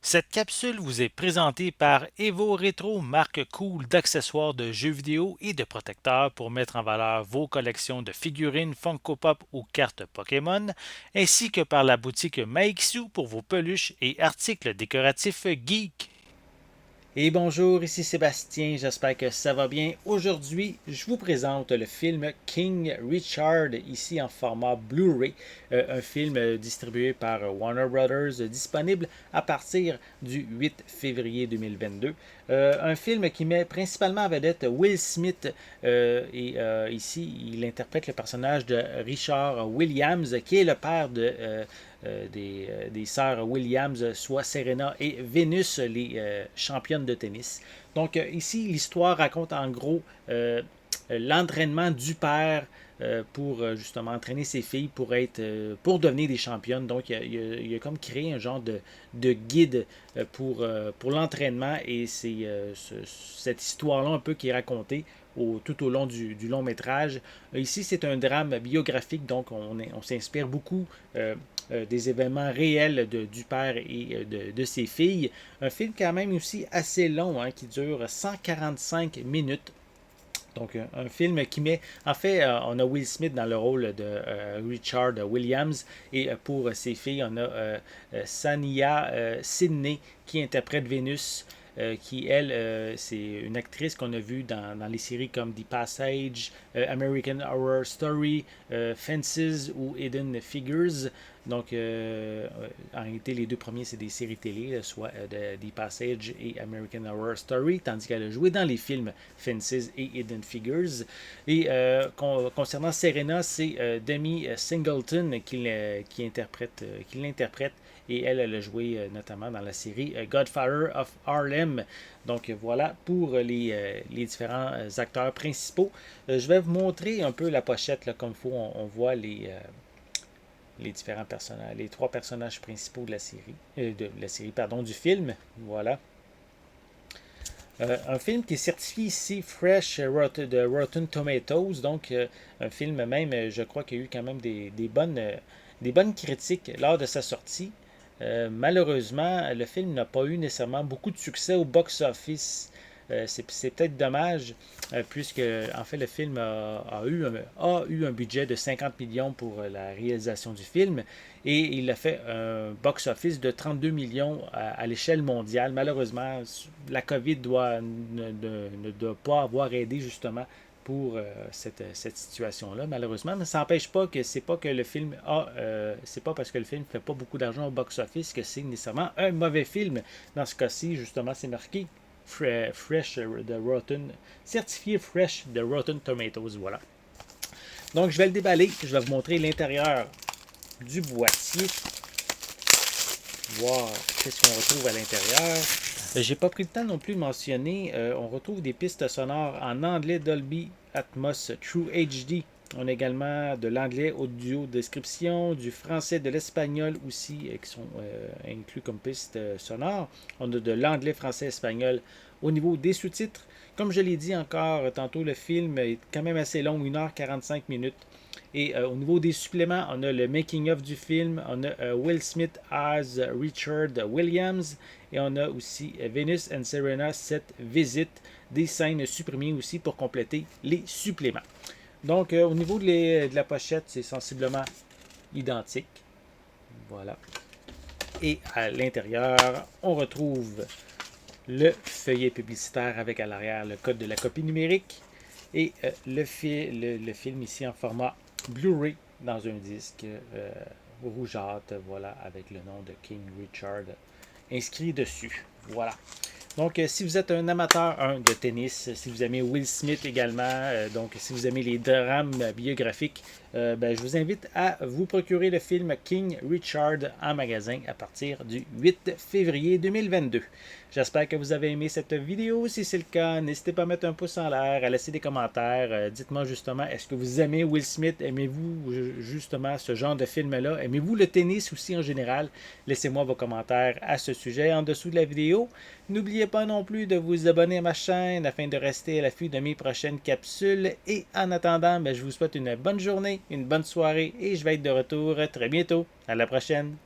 Cette capsule vous est présentée par Evo Retro, marque cool d'accessoires de jeux vidéo et de protecteurs pour mettre en valeur vos collections de figurines Funko Pop ou cartes Pokémon, ainsi que par la boutique Maixu pour vos peluches et articles décoratifs geek. Et bonjour, ici Sébastien, j'espère que ça va bien. Aujourd'hui, je vous présente le film King Richard, ici en format Blu-ray, un film distribué par Warner Brothers, disponible à partir du 8 février 2022. Un film qui met principalement en vedette Will Smith, ici il interprète le personnage de Richard Williams, qui est le père des sœurs Williams, soit Serena et Venus, les championnes de tennis. Donc ici, l'histoire raconte en gros l'entraînement du père pour justement entraîner ses filles pour devenir des championnes. Donc il a comme créé un genre de guide pour l'entraînement et c'est cette histoire-là un peu qui est racontée tout au long du long métrage. Ici, c'est un drame biographique, donc on s'inspire beaucoup des événements réels du père et de ses filles. Un film quand même aussi assez long, hein, qui dure 145 minutes. Donc, un film qui met. En fait, on a Will Smith dans le rôle de Richard Williams. Et pour ses filles, on a Sania Sidney qui interprète Vénus. Qui, elle, c'est une actrice qu'on a vue dans les séries comme The Passage, American Horror Story, Fences ou Hidden Figures. Donc, en réalité, les deux premiers, c'est des séries télé, soit The Passage et American Horror Story, tandis qu'elle a joué dans les films Fences et Hidden Figures. Et concernant Serena, c'est Demi Singleton qui l'interprète. Et elle a joué notamment dans la série Godfather of Harlem. Donc voilà pour les différents acteurs principaux. Je vais vous montrer un peu la pochette, là, comme il faut. On voit les différents personnages, les trois personnages principaux pardon, du film. Voilà. Un film qui est certifié ici Fresh de Rotten Tomatoes, donc un film même, je crois qu'il y a eu quand même des bonnes critiques lors de sa sortie. Malheureusement, le film n'a pas eu nécessairement beaucoup de succès au box-office. C'est peut-être dommage, puisque en fait le film a eu un budget de 50 millions pour la réalisation du film et il a fait un box-office de 32 millions à l'échelle mondiale. Malheureusement, la COVID ne doit pas avoir aidé justement pour cette situation-là, malheureusement. Mais ça n'empêche pas que c'est pas que le film c'est pas parce que le film ne fait pas beaucoup d'argent au box-office que c'est nécessairement un mauvais film. Dans ce cas-ci, justement, c'est marqué Fresh de Rotten, certifié Fresh de Rotten Tomatoes, voilà. Donc, je vais le déballer, je vais vous montrer l'intérieur du boîtier, voir qu'est-ce qu'on retrouve à l'intérieur. J'ai pas pris le temps non plus de mentionner, on retrouve des pistes sonores en anglais Dolby Atmos True HD. On a également de l'anglais audio description, du français, de l'espagnol aussi qui sont inclus comme pistes sonores. On a de l'anglais, français, espagnol au niveau des sous-titres. Comme je l'ai dit encore tantôt, le film est quand même assez long, 1h45 minutes. Et au niveau des suppléments, on a le making-of du film, on a Will Smith as Richard Williams, et on a aussi Venus and Serena, cette visite, des scènes supprimées aussi pour compléter les suppléments. Donc, au niveau de la pochette, c'est sensiblement identique. Voilà. Et à l'intérieur, on retrouve le feuillet publicitaire avec à l'arrière le code de la copie numérique et le film ici en format Blu-ray dans un disque rougeâtre, voilà, avec le nom de King Richard inscrit dessus. Voilà. Donc, si vous êtes un amateur de tennis, si vous aimez Will Smith également, donc si vous aimez les drames biographiques, je vous invite à vous procurer le film King Richard en magasin à partir du 8 février 2022. J'espère que vous avez aimé cette vidéo. Si c'est le cas, n'hésitez pas à mettre un pouce en l'air, à laisser des commentaires. Dites-moi justement, est-ce que vous aimez Will Smith? Aimez-vous justement ce genre de film-là? Aimez-vous le tennis aussi en général? Laissez-moi vos commentaires à ce sujet en dessous de la vidéo. N'oubliez pas non plus de vous abonner à ma chaîne afin de rester à l'affût de mes prochaines capsules. Et en attendant, je vous souhaite une bonne journée, une bonne soirée et je vais être de retour très bientôt. À la prochaine!